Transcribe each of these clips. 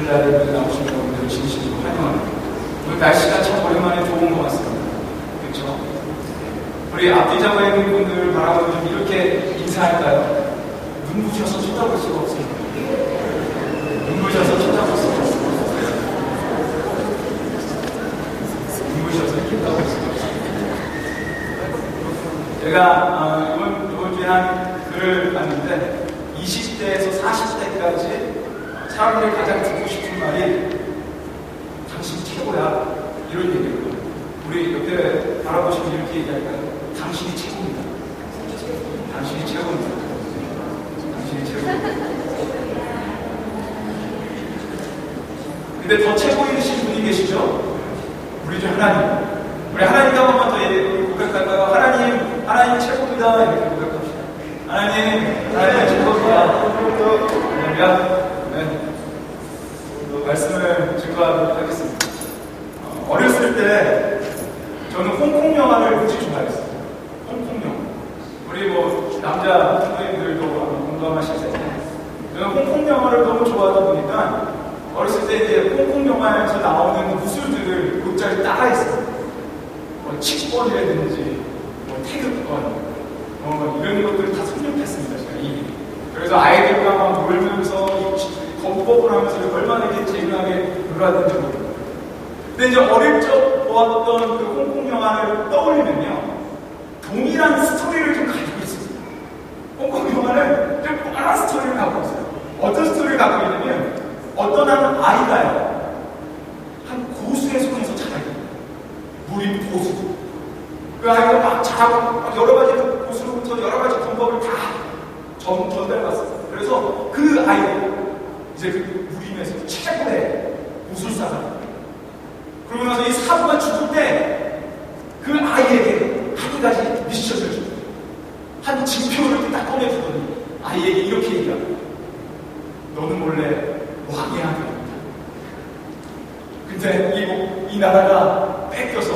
오늘날에 나오신 여러분들 진심으로 환영합니다. 오늘 날씨가 참 오랜만에 좋은 것 같습니다. 그렇죠? 우리 앞뒤 잡아 있는 분들 바라보고 좀 이렇게 인사할까요? 눈부셔서 쳐다볼 수가 없습니다. 눈부셔서 쳐다볼 수가 없습니다. 눈부셔서 쳐다볼 수가 없습니다. 제가 이번 주에 한 글을 봤는데 20대에서 40대까지 사람들이 가장 듣고 싶은 말이 당신이 최고야, 이런 얘기예요. 우리 옆에 바라보시면 이렇게 얘기할까요? 당신이 최고입니다. 당신이 최고입니다. 당신이 최고입니다. 근데 더 최고이신 분이 계시죠? 우리 중 하나님. 우리 하나님께 한 번만 더 고백할까요? 하나님 최고입니다. 이렇게 고백합시다. 하나님 최고입니다. 할렐루야. 네. 말씀을 증거하도록 하겠습니다. 어렸을 때 저는 홍콩 영화를 무지 좋아했어요. 홍콩 영화. 우리 남자 선생님들도 공감하실 텐데, 저는 홍콩 영화를 너무 좋아하다 보니까 어렸을 때 이제 홍콩 영화에서 나오는 무술들을 곧잘 따라했어요. 칙권이라든지 태극권 이런 것들을 다 섭렵했습니다. 제가 이미. 그래서 아이들과 막 놀면서 검법을 하면서 얼마나 이렇게 재미나게 놀았는지 모르겠어요. 근데 이제 어릴 적 보았던 그 홍콩 영화를 떠올리면요, 동일한 스토리를 좀 가지고 있습니다. 홍콩 영화는 좀 뻔한 스토리를 갖고 있어요. 어떤 스토리를 갖고 있냐면, 어떤 한 아이가요, 한 고수의 손에서 자라요. 무림 고수. 그 아이가 막 자라고 막 여러 가지 고수로부터 여러 가지 방법을 다 전달받았어요. 그래서 그 아이가 이제 그 무림에서 최고의 무술사가. 그러고 나서 이 사부가 죽을 때 그 아이에게 한 가지 미션을 줍니다. 한 징표를 딱 꺼내주더니 아이에게 이렇게 얘기합니다. 너는 원래 왕의 아들입니다. 근데 이 나라가 뺏겨서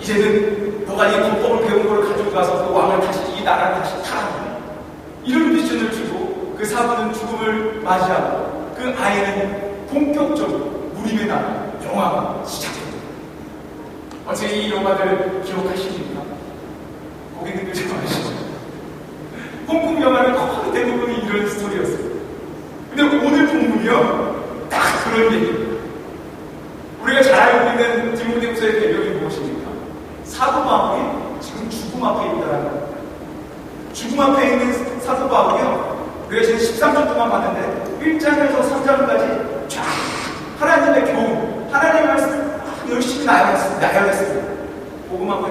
이제는 너가 이 법법을 배운 걸 가지고 가서 그 왕을 다시, 이 나라를 다시 타라. 이런 미션을 주고 그 사부는 죽음을 맞이하고 그 아이는 본격적으로 무림의 나라 영화가 시작됩니다. 어제 이 영화를 기억하십니까? 고개 들지 마시죠. 홍콩 영화는 거의 대부분이 이런 스토리였어요. 근데 오늘 본문이요, 딱 그런 얘기입니다. 우리가 잘 알고 있는 디모데후서의 배경이 무엇입니까? 사도 바울이 지금 죽음 앞에 있다라는 겁니다. 죽음 앞에 있는 사도 바울이요, 우리가 지금 13년 동안 봤는데 1장에서 3장까지 쫙 하나님의 교훈, 하나님의 말씀을 열심히 나열했습니다. 복음만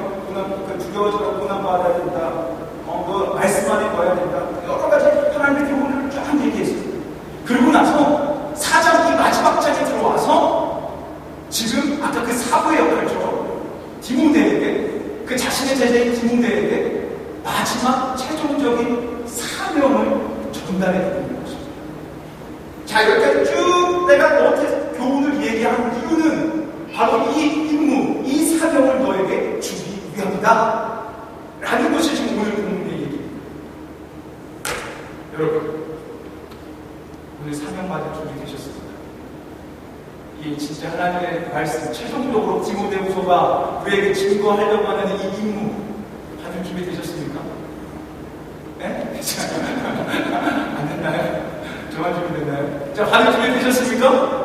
두려워지고 고난 받아야 된다. 너 말씀 안에 거야 된다. 여러 가지 하나님의 교훈을 쫙 얘기했습니다. 그리고 나서 4장 이 마지막 장에 들어와서 지금 아까 그 사부의 역할처럼 디모데에게, 그 자신의 제자인 디모데에게 마지막 최종적인 사명을 전달해 드리는 것입니다. 자, 이렇게 쭉 내가 너한테 교훈을 얘기하는 이유는 바로 이 임무, 이 사명을 너에게 주기 위함이다 라는 것이 지금 오늘 본문의 얘기입니다. 여러분, 오늘 사명 받을 준비 되셨습니까? 이 진짜 하나님의 말씀, 최종적으로 디모데후서가 우리에게 증거하려고 하는 이 임무 받을 준비 되셨습니까? 네? 안 됐나요? 저만 준비됐나요? 자, 받을 준비 되셨습니까?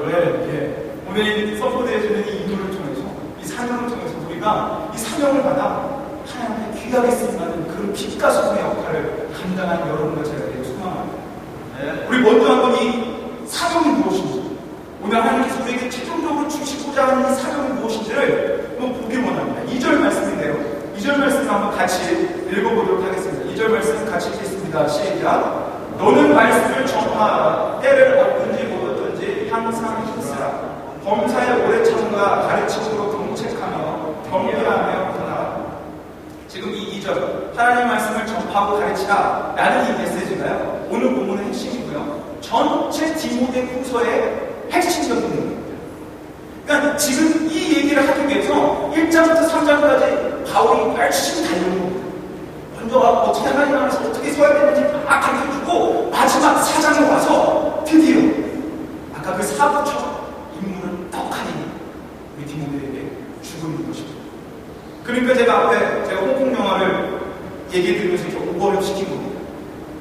예. 오늘 이 서포트해주는 이 인도를 통해서, 이 사명을 통해서 우리가 이 사명을 받아 하나님의 귀하게 쓰임받는 그런 빛가수의 역할을 감당한 여러분과 제가 되게 소망합니다. 네. 우리 먼저 한번 이 사명이 무엇인지, 오늘 하나님께서 우리에게 최종적으로 주시고자 하는 이 사명이 무엇인지를 한번 보기 원합니다. 2절 말씀인데요. 2절 말씀을 한번 같이 읽어보도록 하겠습니다. 2절 말씀 같이 읽겠습니다. 시작. 너는 말씀을 전하라. 때를 얻든지 못 얻든지 항상 힘쓰라. 범사의 오래 참과 가르침으로 경책하며 경계하며 하라. 지금 이 2절, 하나님 말씀을 전파하고 가르치라 라는 이 메시지가요, 오늘 본문의 핵심이고요, 전체 디모데후서의 핵심적인 내용입니다. 그러니까 지금 이 얘기를 하기 위해서 1장부터 3장까지 바울이 열심히 달려온 겁니다. 먼저 어떻게 하나님 안에서 어떻게 서야 되는지 다 가르쳐주고, 마지막 4장에 와서 드디어 아까 그 사부 제가 홍콩 영화를 얘기 들으면서 이렇게 오버랩 시킨 겁니다.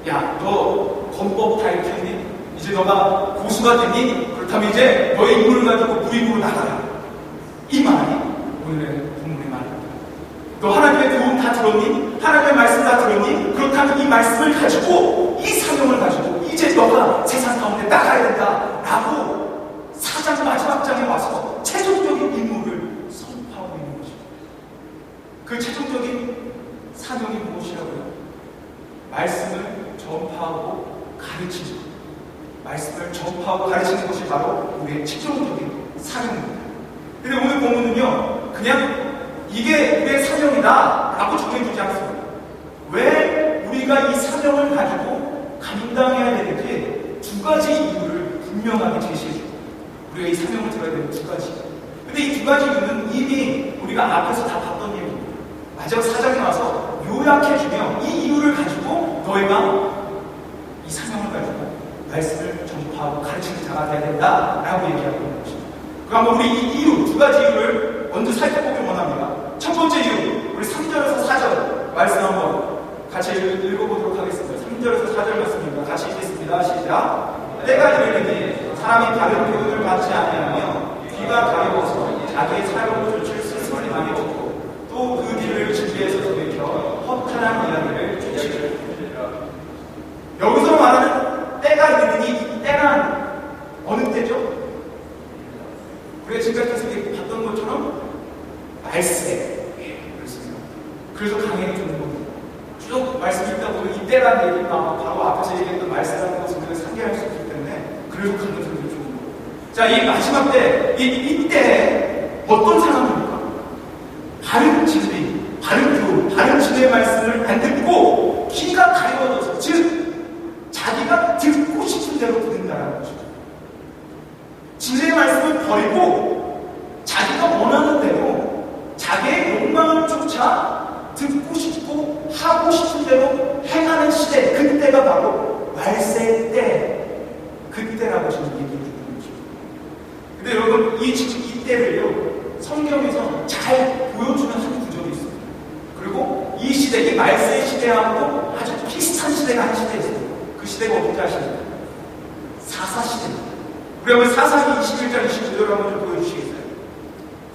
야, 너 검법 다 읽혔니? 이제 너가 고수가 됐니? 그렇다면 이제 너의 인물을 가지고 부임으로 나가라. 이 말이 오늘의 본문의 말입니다. 너 하나님의 교훈 다 들었니? 하나님의 말씀 다 들었니? 그렇다면 이 말씀을 가지고, 이 사명을 가지고 이제 너가 세상 가운데 나가야 된다 라고 4장 마지막 장에 와서 최종적인 임무를 선포하고 있는 것입니다. 그 최종적인 사명이 무엇이라고요? 말씀을 전파하고 가르치는 것. 말씀을 전파하고 가르치는 것이 바로 우리의 최종적인 사명입니다. 근데 오늘 본문은요, 그냥 이게 우리의 사명이다 라고 정해주지 않습니다. 왜 우리가 이 사명을 가지고 감당해야 되는지 두 가지 이유를 분명하게 제시해줍니다. 우리가 이 사명을 들어야 되는 두 가지. 근데 이 두 가지 이유는 이미 우리가 앞에서 다 봤던 이유입니다. 마지막 4장에 와서 요약해주며 이 이유를 가지고 너희가 이 사명을 가지고 말씀을 전파하고 가르치는 자가 되어야 된다라고 얘기하고 있는 것입니다. 그럼 한번 우리 이 이유, 두 가지 이유를 먼저 살펴보기 원합니다. 첫 번째 이유, 우리 3절에서 4절 말씀 한번 같이 읽어보도록 하겠습니다. 3절에서 4절 말씀입니다. 같이 읽겠습니다. 시작. 때가 이르니 사람이 다른 교훈을 받지 아니하며 귀가 가려워서 자기의 사용을 줄 스스로 많이 얻고 또 그 길을 진리에서 돌이켜 허탄한 이야기를 쫓으리라. 여기서 말하는 때가 이르니 이 때는 어느 때죠? 우리가 지금까지 계속 봤던 것처럼 말세. 그렇습니다. 그래서 강해를 주는 겁니다. 쭉 말씀 읽다 보면 이때라는 얘기가 바로 앞에서 얘기했던 말세라는 것을 우리가 상기할 수 있기 때문에 그래서 강해를 주는 겁니다. 자, 이 마지막 때, 이때 어떤 상황입니까? 바른 진리, 바른 교훈, 바른 진리의 말씀을 안 듣고 귀가 가려워져서, 즉 자기가 듣고 싶은 대로 듣는다는 것이죠. 진리의 말씀을 버리고 자기가 원하는 대로 자기의 욕망을 쫓아 듣고 싶고 하고 싶은 대로 행하는 시대, 그때가 바로 말세 때, 그때라고 지금 얘기해 주는 거죠. 근데 여러분, 이 때를요, 성경에서 잘 보여주는 한 구절이 있습니다. 그리고 이 시대, 이 말세 시대하고 아주 비슷한 시대가 한 시대 있습니다. 그 시대가 어딘지 아십니까? 사사시대입니다. 우리 한번 사사기 21장 25절 한번 좀 보여주시겠어요?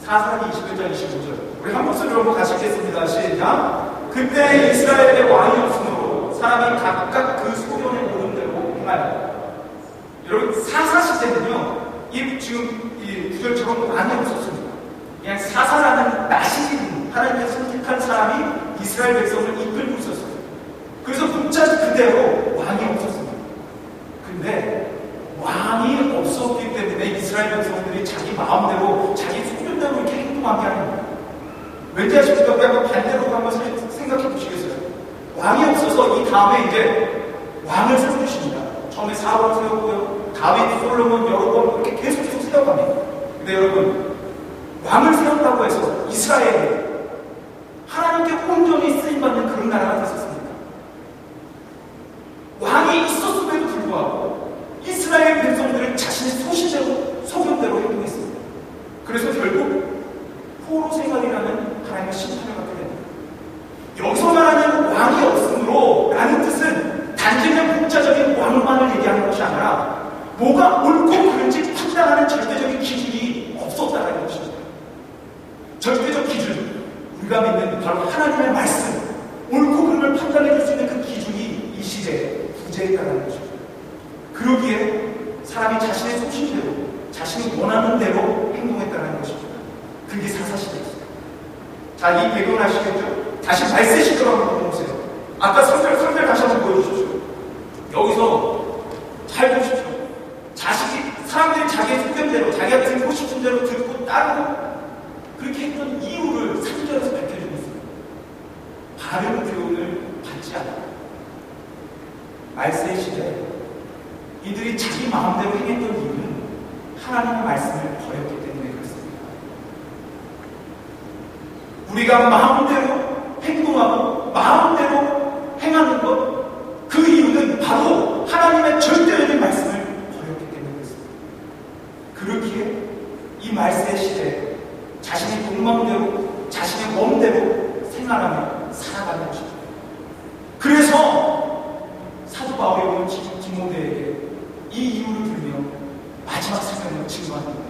사사기 21장 25절. 우리 한 목소리로 한번 같이 읽겠습니다. 시작. 그때 이스라엘의 왕이 없으므로 사람이 각각 그 소견에 오른 대로 행하였다. 여러분, 사사시대는요, 지금 이 구절처럼 왕이 없었습니다. 그냥 사사라는 나시린 하나님께서 선택한 사람이 이스라엘 백성을 이끌고 있었어요. 그래서 문자 그대로 왕이 없었습니다. 근데 왕이 없었기 때문에 이스라엘 백성들이 자기 마음대로, 자기 소견대로 이렇게 행동하게 하는 거예요. 왠지 아십니까? 우리 한번 반대로 한번 생각해 보시겠어요? 왕이 없어서 이 다음에 이제 왕을 세워주십니다. 처음에 사울을 세웠고요. 다윗, 솔로몬 여러 번 이렇게 계속 세워갑니다. 근데 여러분, 왕을 세웠다고 해서 이스라엘이 하나님께 온전히 쓰임받는 그런 나라가 됐었습니다. 왕이 있었음에도 불구하고 이스라엘 백성들은 자신의 소견대로 행동했습니다. 그래서 결국 포로 생활이라는 하나님의 심판을 받게 됩니다. 여기서 말하는 왕이 없으므로 라는 뜻은 단지 그냥 문자적인 왕만을 얘기하는 것이 아니라 뭐가 옳고 그른지 판단하는 절대적인 기준이 없었다는 것입니다. 절대적 기준, 우리가 믿는 바로 하나님의 말씀, 옳고 그름을 판단해 줄 수 있는 그 기준이 이 시대에 부재했다는 것입니다. 그러기에 사람이 자신의 소신대로, 자신이 원하는 대로 행동했다는 것입니다. 그게 사사시대입니다. 자, 이 배경을 아시겠죠? 다시 말세 시대로 한번 보세요. 아까 3절 다시 한번 보여주십시오. 여기서 잘 보십시오. 사람들이 자기의 소견대로, 자기가 듣고 싶은 대로 듣고 따르고 그렇게 했던 이유를 3절에서 밝혀주고 있습니다. 바른 교훈을 받지 않아. 말세 시대에 이들이 자기 마음대로 행했던 이유는 하나님의 말씀을 버렸기 때문에 그렇습니다. 우리가 마음대로 행동하고 마음대로 행하는 것, 그 이유는 바로 하나님의 절대적인 말씀을 버렸기 때문에 그렇습니다. 그렇기에 이 말세 시대에 자신의 욕망대로, 자신의 몸대로 생활하며 살아가는 것입니다. 그래서 사도 바울이 오늘 디모데에게 이 이유를 들며 마지막 사명을 증거합니다.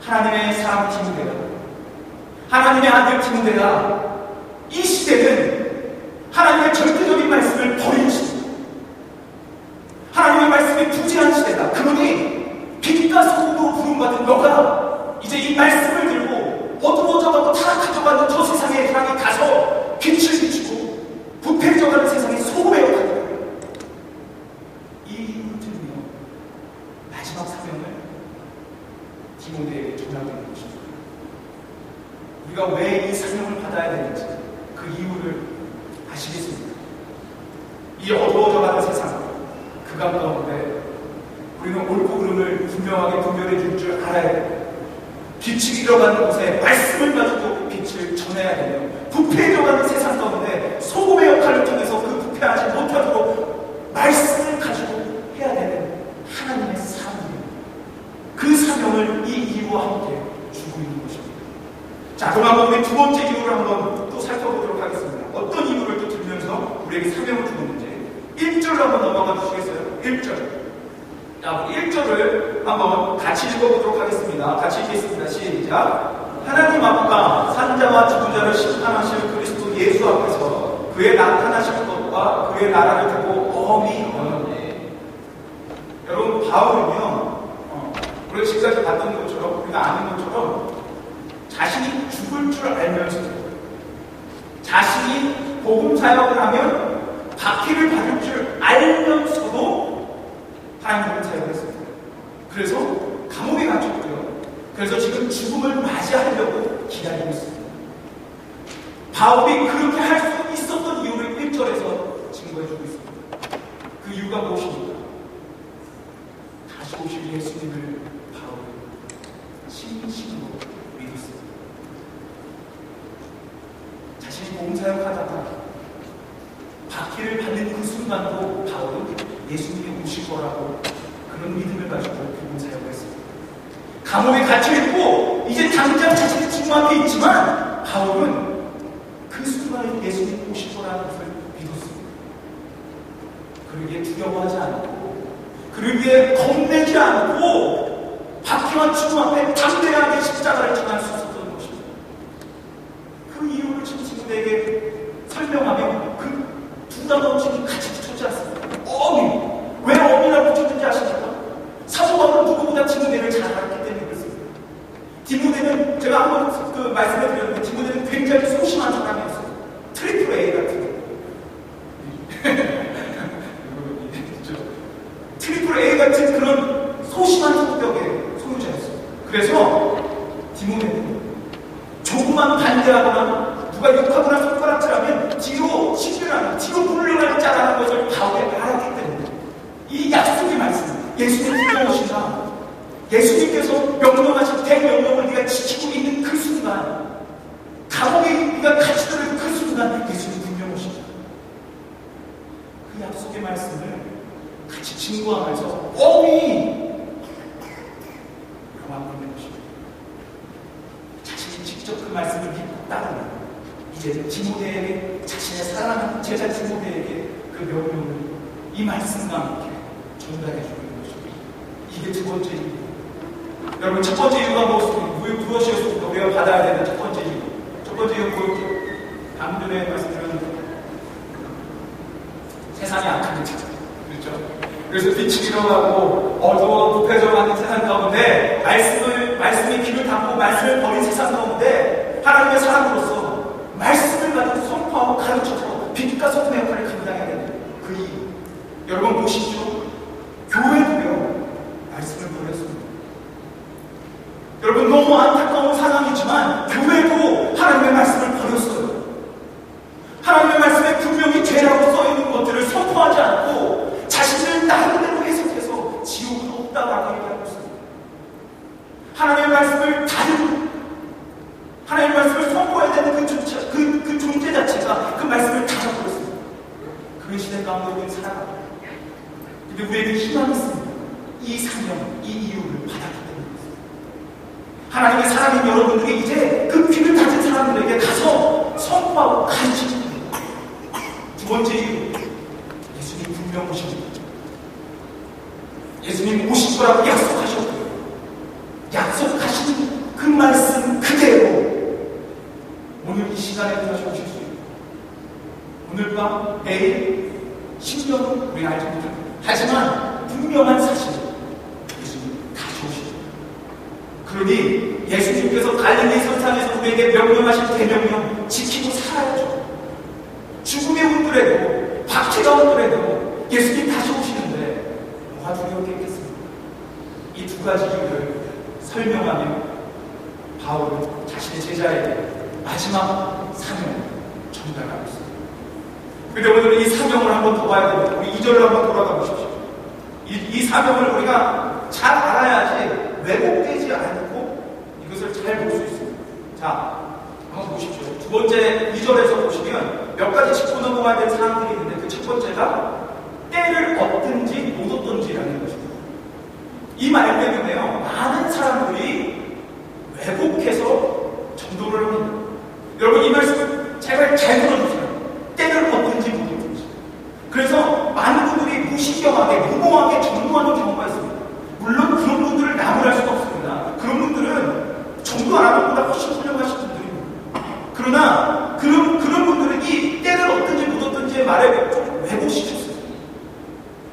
하나님의 사람 디모데가, 하나님의 아들 디모데가 이 시대는 하나님의 절대적인 말씀을 버리는 시대다. 하나님의 말씀이 부재한 시대다. 그러니 빛과 소금으로 부름받은 너가 이제 이 말씀을 들고 어두워져가고 타락해져가는 저 세상에 향해 가서 빛을 비추고 부패해져가는 세상의 소금의 역할을 해요. 이 이유를 들으며 마지막 사명을 디모데에게 전하고 있는 것입니다. 우리가 왜 이 사명을 받아야 되는지 그 이유를 아시겠습니까? 이 어두워져가는 세상, 그간 가운데 우리는 옳고 그름을 분명하게 분별해 줄 알아야 돼요. 빛이 잃어가는 곳에 말씀을 가지고 빛을 전해야 되며, 부패해져가는 세상 가운데 소금의 역할을 통해서 그 부패하지 못하도록 말씀을 가지고 해야 되는 하나님의 사명입니다. 그 사명을 이 이유와 함께 주고 있는 것입니다. 자, 그럼 한번 우리 두 번째 이유를 한번 또 살펴보도록 하겠습니다. 어떤 이유를 또 들면서 우리에게 사명을 주었는지 1절로 한번 넘어가 주시겠어요? 1절. 자, 1절을 한번 같이 읽어보도록 하겠습니다. 같이 읽겠습니다. 시작. 하나님 앞과 산자와 죽은 자를 심판하실 그리스도 예수 앞에서 그의 나타나실 것과 그의 나라를 두고 엄히 언언해. 여러분, 바울은요, 우리가 지금까지 봤던 것처럼, 우리가 아는 것처럼 자신이 죽을 줄 알면서도, 자신이 복음 사역을 하면 박해를 받을 줄 알면서도 하나님을 사역했습니다. 그래서 감옥에 갇혔고요. 그래서 지금 죽음을 맞이하려고 기다리고 있습니다. 바울이 그렇게 할 수 있었던 이유를 1절에서 증거해주고 있습니다. 그 이유가 무엇입니까? 다시 오실 예수님을 바울은 진심으로 믿었습니다. 자신이 복음사역하다가 박해를 받는 그 순간도 바울은 예수님이 오실 거라고 그런 믿음을 가지고 복음사역을 했습니다. 감옥에 갇혀있고 이제 당장 자신이 죽음 앞에 있지만 바울은 그 순간에 예수님이 오실 거라는 것을 믿었습니다. 그러기에 두려워하지 않고, 그러기에 겁내지 않고 박해와 죽음 앞에 담대하게 십자가를 지날 수 있었던 것입니다. 그 이유를 지금 친구들에게 설명하며 그 두 단어를 같이 붙였지 않습니까? 어미! 왜 어미라고 붙였는지 아십니까? 사도 바울은 누구보다 디모데를 잘 알았기 때문에 그렇습니다. 디모데는 제가 한번 그 말씀해 드렸는데 디모데는 굉장히 소심한 사람이었어요. 트리플 A 같은 트리플 A 같은 그런 소심한 성격의 소유자였어요. 그래서 디모데는 조금만 반대하거나 누가 욕하거나 손가락질하면 뒤로 시기라는, 뒤로 물러나는 자라는 것을 바울이 알았기 때문에 이 약속의 말씀, 예수님 분명하신다. 예수님께서 명령하신 대명령을 네가 지키고 있는 그 순간, 감옥에 네가 같이 들어있는 그 순간 예수님 분명하신다. 그 약속의 말씀을 같이 증거하면서 어미! 그만 보는 것입니다. 자신이 직접 그 말씀을 믿고 따르는 이제 디모데에게, 자신의 사랑하는 제자 디모데에게 그 명령을 이 말씀과 함께 전달해 주고 있는 것입니다. 이게 두 번째 이유. 여러분, 첫 번째 이유가 무엇이었습니까? 우리가 받아야 되는 첫 번째 이유. 첫 번째 이유는 뭐였죠? 방금 전에 말씀드렸는데 세상이 악한 자. 그렇죠? 그래서 빛이 일어나고 어두워 부패져가는 세상 가운데 말씀이 귀를 닫고 말씀을 버린 세상 가운데 하나님의 사람으로서 말씀을 가지고 선포하고 가르쳐서 빛과 소금의 역할을 감당해야 되는 그 이유. 여러분 보시죠. 교회도요, 말씀을 버렸습니다. 여러분, 너무 안타까운 상황이지만 교회도 하나님의 말씀을 버렸어요. 하나님의 말씀에 분명히 죄라고 써있는 것들을 선포하지 않고 자신을 나름대로 해석해서 지옥은 없다라고 얘기하고 있습니다. 하나님의 말씀을 다른, 하나님의 말씀을 선포해야 되는 그 존재 자체가 그 말씀을 닫아버렸습니다. 그 시대 가운데 우리는 살아갑니다. 근데 우리에게 희망이 있습니다. 이 사명, 이 이유를 받았기 때문입니다. 하나님의 사랑인 여러분들이 이제 그 귀를 닫은 사람들에게 가서 선포하고 가르치는 거예요. 두 번째 이유, 예수님 분명 오십니다. 예수님 오실 거라고 약속하셨고요. 약속하신 그 말씀 그대로 오늘 이 시간에 다시 오실 수 있고, 오늘 밤, 내일, 10년은 우리는 알지 못합니다. 하지만 분명한 사실, 예수님 다시 오십니다. 그러니 예수님께서 갈릴리 선상에서 우리에게 명령하신 대명령 지키고 살아야죠. 죽음이 온더라도, 박해가 온더라도 예수님 다시 오시는데 뭐가 두려웠겠습니까? 이 두 가지 이유를 설명하며 바울은 자신의 제자에게 마지막 사명을 전달하고 있습니다. 그런데 오늘은 이 사명을 한번 더 봐야 됩니다. 우리 2절로 한번 돌아가 보십시오. 이 사명을 우리가 잘 알아야지 왜곡되지 않고 이것을 잘 볼 수 있습니다. 자, 한번 보십시오. 두 번째 2절에서 보시면 몇 가지 짚고 넘어가야 될 사항들이 있는데, 그 첫 번째가 때를 얻든지 못 얻든지라는 것입니다. 이 말 때문에요, 많은 사람들이 왜곡해서 전도를 합니다. 여러분, 이 말씀 제발 잘 들어주세요. 때를 얻든지 못 얻든지. 그래서 많은 분들이 무신경하게, 무모하게 전도하는 경우가 있습니다. 물론 그런 분들을 나무랄 수가 없습니다. 그런 분들은 전도 안 하는 것보다 훨씬 훌륭하신 분들입니다. 그러나 그런 분들은 이 때를 얻든지 못 얻든지의 말에 좀 왜곡시켰어요.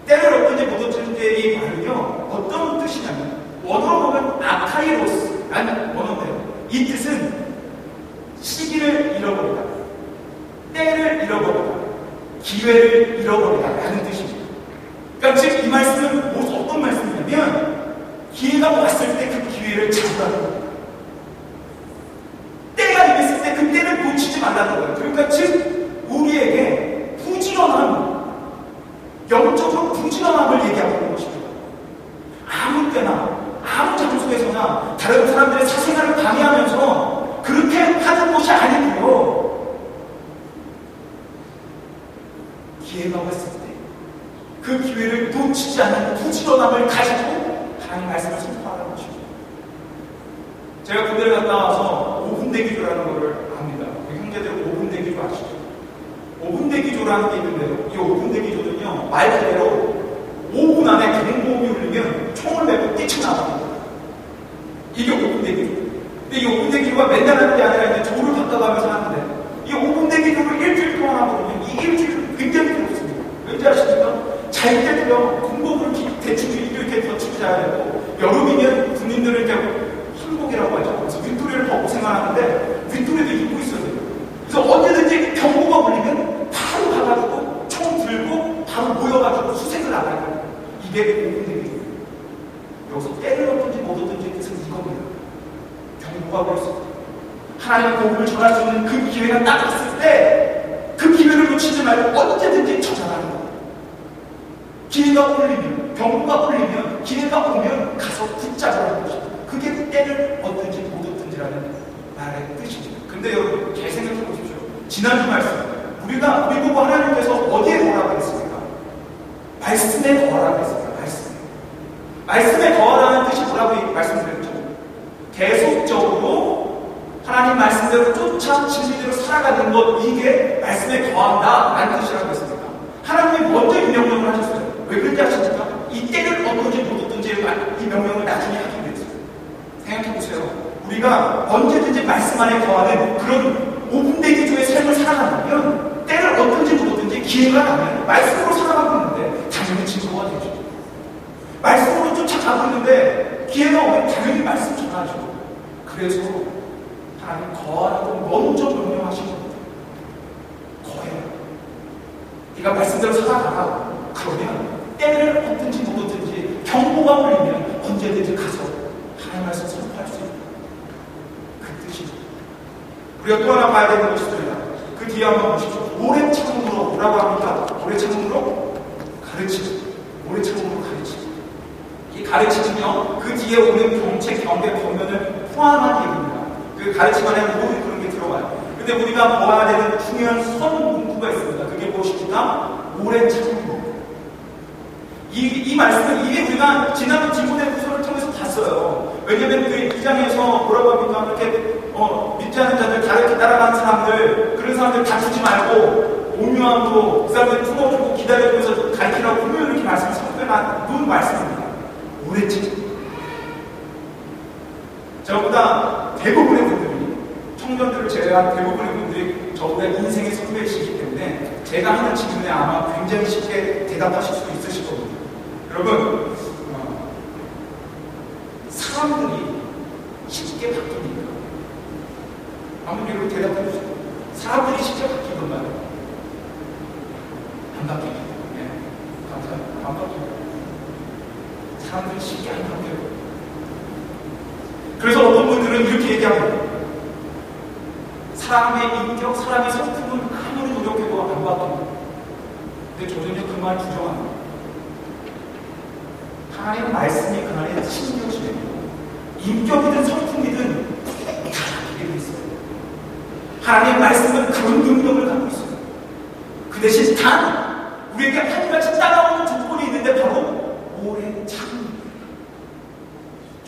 때를 얻든지 못 얻든지의 이 말은요, 어떤 뜻이냐면, 원어로 보면 아카이로스라는 원어인데요, 이 뜻은 시기를 잃어버리다, 때를 잃어버리다, 기회를 잃어버리다 라는 뜻입니다. 그러니까 즉 이 말씀은 어떤 말씀이냐면, 기회가 왔을 때 그 기회를 잡으라는 거예요. 때가 임했을 때 그 때를 놓치지 말라는 거예요. 그러니까 즉 우리에게 부지런함, 영적으로 부지런함을 얘기하고 있는 것입니다. 아무 때나 아무 장소에서나 다른 사람들의 사생활을 방해하면서 그렇게 하는 것이 아니고요, 기회가 왔을 때 그 기회를 놓치지 않는 부지런함을 가지고 하나님 말씀을 선포하라는 것입니다. 제가 군대를 갔다 와서 5분 대기조라는 것을 압니다. 형제들 5분 대기조 아시죠? 5분 대기조라는 게 있는데요, 이 5분 대기조는요, 말 그대로 5분 안에 경보음이 울리면 총을 메고 뛰쳐나갑니다. 이게 5분 대기조. 근데 이 5분 대기조가 맨날 하는 게 아니라 이제 조를 바꿔가면서 하는데, 이 5분 대기조를 일주일 동안 하거든요. 이 일주일은 굉장히 어렵습니다. 왠지 아십니까? 잘 때 되면 공복을 대충 이렇게 거치고 자야 되고, 여름이면 군인들은 이제 한복이라고 하죠. 그래서 윗도리를 벗고 생활하는데 윗도리도 입고 있어야 돼요. 그래서 언제든지 경보가 울리면 바로 가가지고 총 들고 바로 모여가지고 수색을 나가요. 이게 5분 대기조예요. 여기서 때를 얻든지 못 얻든지 뜻은 이겁니다. 경보가 울렸을 때, 하나님의 복음을 전할 수 있는 그 기회가 딱 왔을 때 그 기회를 놓치지 말고 언제든지 전하는 거예요. 기회가 울리면, 경보가 울리면, 기회가 오면 가서 붙잡으라는 것입니다. 그게 때를 얻든지 못 얻든지라는 말의 뜻입니다. 근데 여러분, 잘 생각해 보십시오. 지난주 말씀, 우리 보고 하나님께서 어디에 거하라고 했습니까? 말씀에 거하라고 했습니다. 말씀에 거하라는 뜻이 뭐라고 말씀드렸죠? 계속적으로 하나님 말씀대로 쫓아 진리대로 살아가는 것, 이게 말씀에 거한다 라는 뜻이라고 했습니다. 하나님이 먼저 이 명령을 하셨어요. 왜 그런지 아십니까? 이 때를 얻든지 못 얻든지 이 명령을 나중에 하기 위해서. 생각해보세요. 우리가 언제든지 말씀 안에 거하는 그런 5분 대기조의 삶을 살아가면, 때를 얻든지 못 얻든지 기회가 나면 말씀으로 살아가고 있는데 당연히 증거가 되죠. 말씀으로 쫓아가고 있는데 기회가 오면 당연히 말씀 전하죠. 그래서 하나님 거하라고 먼저 명령하신 겁니다. 거해라. 네가 말씀대로 살아가라. 그러면 때를 얻든지 못 얻든지 경보가 울리면 언제든지 가서 하나님 말씀 선포할 수 있다. 그 뜻입니다. 우리가 또 하나 봐야 되는 것이 있습니다. 그 뒤에 한번 보십시오. 오래 참음으로 뭐라고 합니까? 오래 참음으로 가르치고, 오래 참음으로 가르치고. 이 가르치면요, 그 뒤에 오는 경책, 경계, 권면을 포함한 얘기입니다. 그 가르침 안에 모든 그런 게 들어가요. 근데 우리가 보아야 되는 중요한 선 문구가 있습니다. 그게 무엇입니까? 오래 참음으로. 이 말씀은, 이게 우리가 지난번 디모데후서를 통해서 봤어요. 왜냐면 그 2장에서 뭐라고 합니까? 이렇게 믿지 않는 자들, 다르게 따라가는 사람들, 그런 사람들 다투지 말고 온유함으로 그 사람들 품어주고 기다려주면서 가르치라고 분명히 이렇게 성경에 놓은 말씀입니다. 오래 지 저보다 대부분의 분들이, 청년들을 제외한 대부분의 분들이 저보다 인생의 선배이시기 때문에 제가 하는 질문에 아마 굉장히 쉽게 대답하실 수도 있으실 겁니다. 여러분, 사람들이 쉽게 바뀝니까? 한번 여러분 대답해 주세요. 사람들이 쉽게 바뀌던가요? 안 바뀝니다. 네. 감사합니다. 안 바뀝니다. 사람들이 쉽게 안 바뀌어요. 그래서 어떤 분들은 이렇게 얘기합니다. 사람의 인격, 사람의 성품은 아무리 노력해도 안 바뀝니다. 근데 저는요, 그 말 부정합니다. 하나님의 말씀이 그 안에 신경쓰고 인격이든 성품이든 다 바뀌게 돼 있어요. 하나님의 말씀은 그런 능력을 갖고 있어요. 그 대신 단 우리에게 한 가지 따라오는 조건이 있는데 바로 오래 참는.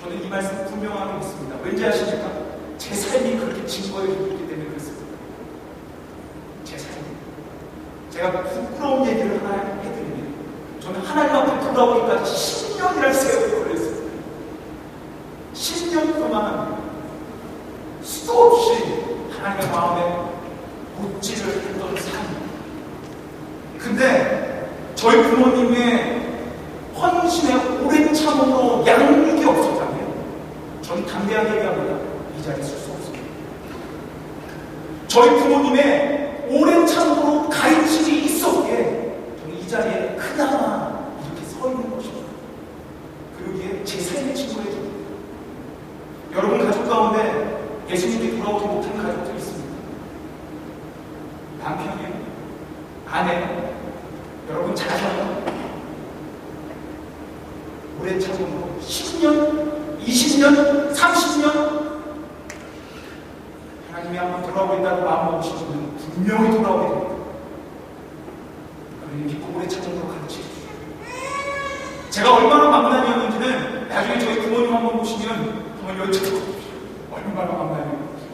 저는 이 말씀 분명하게 믿습니다. 왠지 아십니까? 제 삶이 그렇게 증거해 주고 있기 때문에 그렇습니다. 제 삶이. 제가 부끄러운 얘기를 하나 해드립니다. 저는 하나님 앞에 돌아오기까지 10년이라는 세월이 걸렸어요. 10년 동안 수도 없이 하나님의 마음에 묻지를 했던 삶. 근데 저희 부모님의 헌신의 오랜 참으로 양육이 없었다면 전 담대하게 얘기합니다. 이 자리에 설 수 없습니다. 저희 부모님의 오랜 참으로 가르침이 있었기에 저는 이 자리에 그나마 이렇게 서 있는 것입니다. 그러기에 제 삶의 친구에 줍니다. 여러분 가족 가운데 예수님이 돌아오지 못한 가족들이 있습니다. 남편이요, 아내요, 여러분 자녀요. 오랜 참으로 10년, 20년, 30년 하나님이 한번 돌아오고 있다고 마음먹으신 분은 분명히 돌아오게 됩니다. 그러니 믿고 오래 참으로 가르치십시오. 제가 얼마나 망나니였는지는 나중에 저희 부모님 한번 보시면 한번 여쭤보십시오. 얼마나 망나니였는지.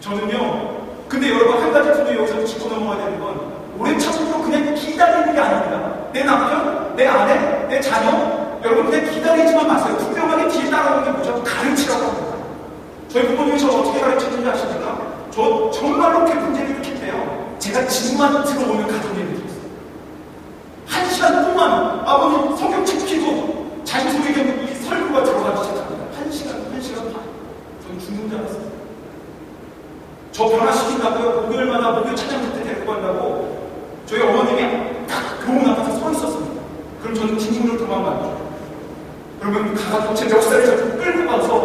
저는요, 근데 여러분 한 가지 분명히 여기서 짚고 넘어가야 되는 건 오래 참으로 그냥 기다리는 게 아닙니다. 내 남편, 내 아내, 내 자녀, 여러분 그냥 기다리지만 마세요. 분명하게 뒤에 따라오는 게 뭐죠? 가르치라고 합니다. 저희 부모님이 저를 어떻게 가르쳤는지 아십니까? 저 정말로 이렇게 문제를 일으켰대요. 제가 집만 들어오면 가정예를 드렸어요. 1시간 동안 아버님 성경책 피고 자기 소리에 이 설교가 들어가기 시작합니다. 1시간 반. 저는 죽는 줄 알았어요. 저 변화시킨다고요? 목요일마다 목요일 찬양 그때 데리고 간다고 저희 어머님이 딱 교문 앞에서 서 있었습니다. 그럼 저는 뒷문으로 도망가죠. 그러면 가가지고 제 멱살을 잡고 끌고 가서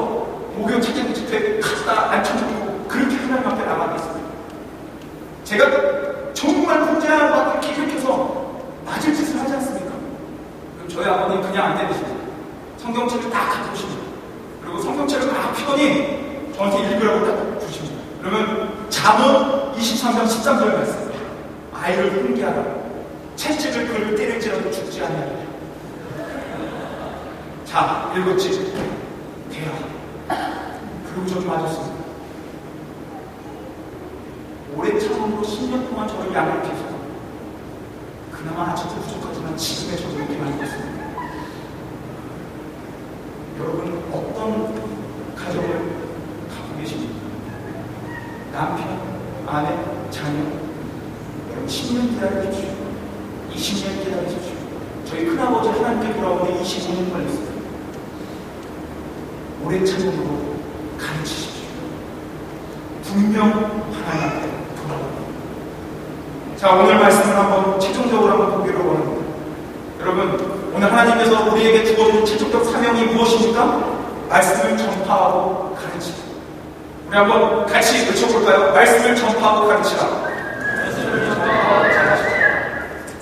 목요일 찬양 집회에 갖다 앉혀주고 그렇게 하나님 앞에 나가겠습니다. 제가 정말 문제야 막 이렇게 일으켜서 맞을 짓을 하지 않습니까? 그럼 저희 아버님 그냥 안 되십니다. 성경책을 딱 갖다 주십니다. 그리고 성경책을 막 펴더니 저한테 읽으라고 딱 주십니다. 그러면 잠언 23장 13절 말씀. 아이를 훈계하라. 채찍을 그를 때릴지라도 죽지 아니하리라. 자, 읽었지? 돼요. 그리고 저도 맞았습니다. 오랜 참음으로 10년 동안 저를 양육해서 그나마 아직도 부족하지만 지금의 저도 이렇게 만들고 있습니다. 여러분 어떤 가정을 갖고 계십니까? 남편, 아내, 자녀. 여러분 10년 기다려주십시오. 20년 기다려주십시오. 저희 큰아버지 하나님께 돌아오는데 25년 걸렸어요. 오랜 참음으로 가르치십시오. 분명 하나님 앞에 돌아옵니다. 자, 오늘 말씀을 한번 최종적으로 한번 보기로 원합니다. 여러분, 오늘 하나님께서 우리에게 주어진 최종적 사명이 무엇입니까? 말씀을 전파하고 가르치라. 우리 한번 같이 외쳐볼까요? 말씀을 전파하고 가르치라. 말씀을 전파하고 가르치라.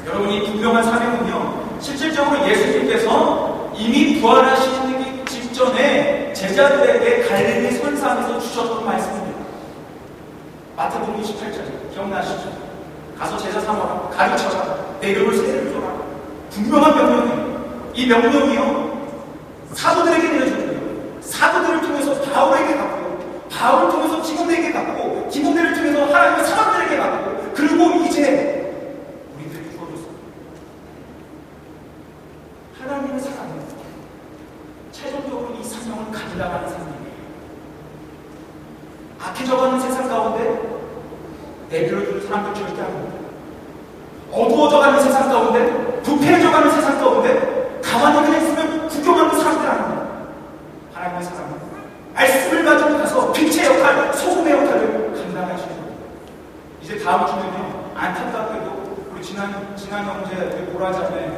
여러분, 이 분명한 사명은요, 실질적으로 예수님께서 이미 부활하시기 직전에 제자들에게 갈릴리 선산에서 주셨던 말씀입니다. 마태복음 28절 기억나시죠? 가서 제자 삼아라, 가르쳐라, 내 이름을 세례를 줘라. 분명한 명령이에요. 이 명령이요, 사도들에게 내려줬고요. 사도들을 사명을 감당하는 삶이에요. 악해져가는 세상 가운데 내버려두는 사람들 절대 아닙니다. 어두워져가는 세상 가운데, 부패해져가는 세상 가운데 가만히 그냥 있으면 구경하는 사람들 아닙니다. 하나님의 사람은 말씀을 가지고 가서 빛의 역할, 소금의 역할을 감당하시는 거예요. 이제 다음 주면요, 안타깝게도 우리 지난 형제, 보라자매,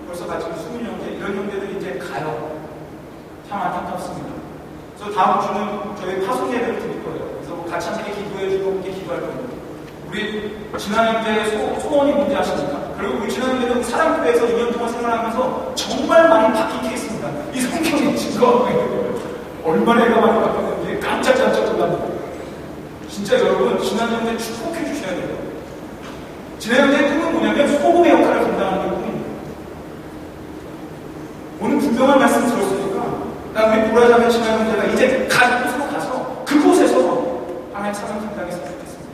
벌써 같이 수민 형제, 이런 형제들이 이제 가요. 참 안타깝습니다. 그래서 다음 주는 저희 파송 예배를 드릴 거예요. 그래서 같이 함께 기도해주고 함께 기도할 겁니다. 우리 지난 형제의 소원이 뭔지 아십니까? 그리고 우리 지난 형제는 사랑교회에서 2년 동안 생활하면서 정말 많이 바뀐 케이스입니다. 이 성경이 증거하고 있는 거예요. 얼마나 애가 많이 바뀌었는지 깜짝깜짝 놀랍니다. 진짜 여러분, 지난 형제 축복해 주셔야 돼요. 지난 형제의 꿈은 뭐냐면 소금의 역할을 감당하는 게 꿈입니다. 오늘 분명한 말씀 들었으니까 우리 보라자매 지난 형제가 이제 간 곳으로 가서 그곳에서 하나님 사명 감당했으면 좋겠습니다.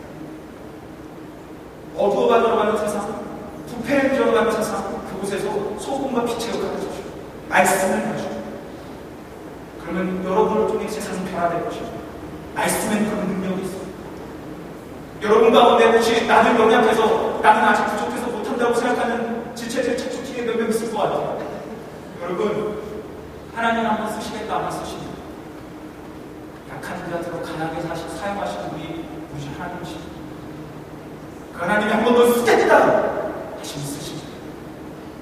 어두워가 들어가는 세상, 부패에 들어가는 세상, 그곳에서 소금과 빛의 역할을 해주시고 말씀을 해주시고, 그러면 여러분을 통해 세상이 변화될 것입니다. 말씀엔 그런 능력이 있습니다. 여러분 가운데 혹시 나는 연약해서, 나는 아직 부족해서 못한다고 생각하는 지체들 저축기에 몇 명 있을 것 같아요. 여러분, 하나님 한번 쓰시겠다, 한번 쓰십니다. 약한 자들로 강하게 사용하시는 우리 하나님이십니다. 그 하나님이 한 번 더 쓰겠다 하시면 쓰십니다.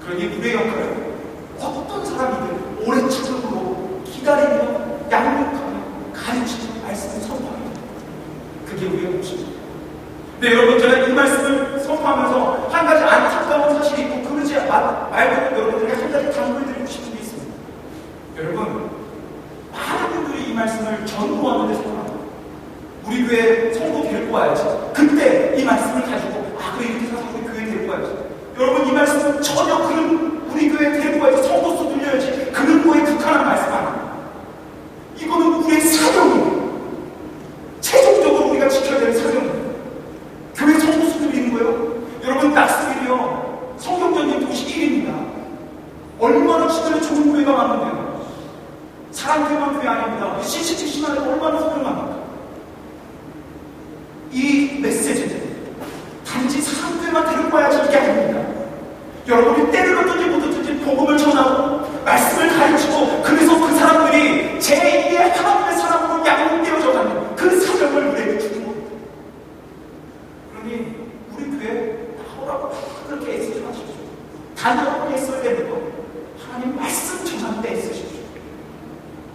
그러니 우리의 역할은 어떤 사람이든 오랜 참음으로 기다리며 양육하며 가르치며 말씀을 선포합니다. 그게 우리의 몫입니다. 근데 여러분, 제가 이 말씀을 선포하면서 한 가지 안타까운 사실이 있고, 그러지 말고 여러분들에게 한 가지 당부해드리고 싶은 게 있습니다. 여러분, 많은 분들이 이 말씀을 전도하는데 생각합니다. 우리 교회 성도 데리고 와야지. 그때 이 말씀을 가지고 그래, 이렇게 사서 우리 교회 데리고 와야지. 여러분, 이 말씀은 전혀 그런 우리 교회 데리고 와야지, 성도 수 늘려야지, 그런 거에 국한한 말씀 아닙니다. 이거는 우리의 사명이에요. 최종적으로 우리가 지켜야 되는 사명입니다. 교회 성도 수 늘리는 거예요. 여러분, 낙스빌이요, 성경적인 도시 1위입니다. 얼마나 주변에 좋은 교회가 많은데요. 사랑교회만 교회 아닙니다. CCT 신화에도 얼마나 소중합니까? 이 메시지는 단지 사랑교회만 데리고 와야지 이게 아닙니다. 여러분이 때를 얻든지 못 얻든지 복음을 전하고 말씀을 가르치고, 그래서 그 사람들이 제2의 하나님의 사람으로 양육되어져가는 그 사명을 우리에게 주는 겁니다. 그러니 우리 교회 나오라고 그렇게 애쓰지 마십시오. 단어로 애써야 되는 거, 하나님 말씀 전하는 데 애쓰십시오.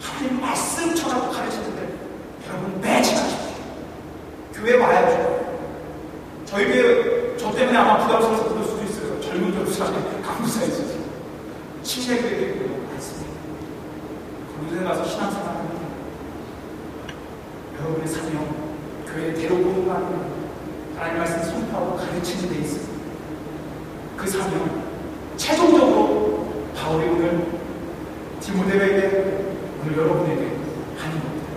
하나님 말씀 전하고 가르치는데 여러분 매지 마십시오. 교회 와야죠. 저희 교회, 저 때문에 아마 부담스러워서 그럴 수도 있어요. 젊은 교수한테 강사에 있어서 침례교회도 있고 많습니다. 그곳에 가서 신앙생활 합니다. 여러분의 사명, 교회에 데려오는 거 아니에요. 하나님 말씀 선포하고 가르치는 데 있습니다. 그 사명, 최종적으로 바울이 오늘 디모데에게, 오늘 여러분에게 하는 겁니다.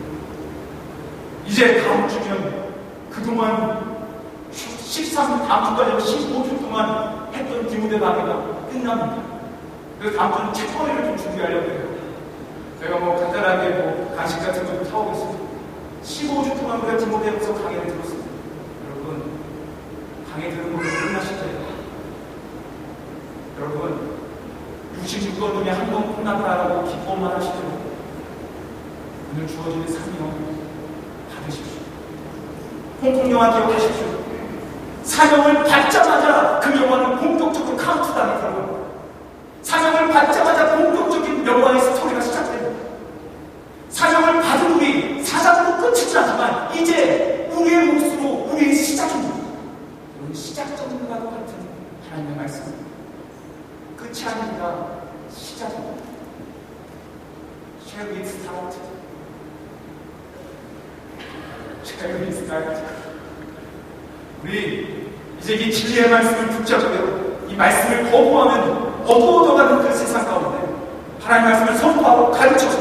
이제 다음 주면 그동안 다음 주까지 15주 동안 했던 디모데 강의가 끝납니다. 그래서 다음 주는 책거리를 좀 준비하려고 해요. 제가 간단하게 간식 같은 것도 사오겠습니다. 15주 동안 우리가 디모데에서 강의를 들었습니다. 여러분, 강의 들은 걸로 끝나실 때요. 여러분, 66권 중에 한 번 끝났다라고 기뻐만 하시더라도 오늘 주어지는 사명 받으십시오. 홍콩영화 기억하십시오. 사명을 받자마자 그 영화는 본격적으로 카운트다운이 들어갑니다. 사명을 받자마자 본격적인 영화의 스토리가 시작됩니다. 사명을 받은 우리, 사장으로 끝이지 않지만 이제 우리의 몫으로 우리의 시작입니다. 이런 시작점과도 같은 하나님의 말씀입니다. 끝이 아닙니다. 시작입니다. Shall we start? Shall we start? 우리 이제 이 진리의 말씀을 붙잡고요, 이 말씀을 거부하면 어두워져가는 그 세상 가운데 하나님의 말씀을 선포하고 가르쳐서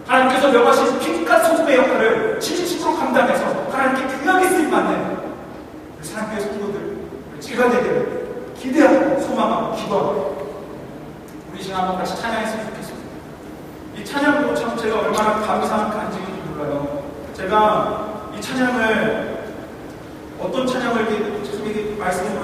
하나님께서 명하신 빛과 소금의 역할을 진심으로 감당해서 하나님께 귀하게 쓰임받는 우리 사랑교회 성도들 제가 되기를 기대하고 소망하고 기도하고 우리 시간 한번 같이 찬양했으면 좋겠습니다. 이 이 찬양도 참 제가 얼마나 감사한 간증인지 몰라요. 제가 이 찬양을 어떤 찬양을 이렇게 말씀을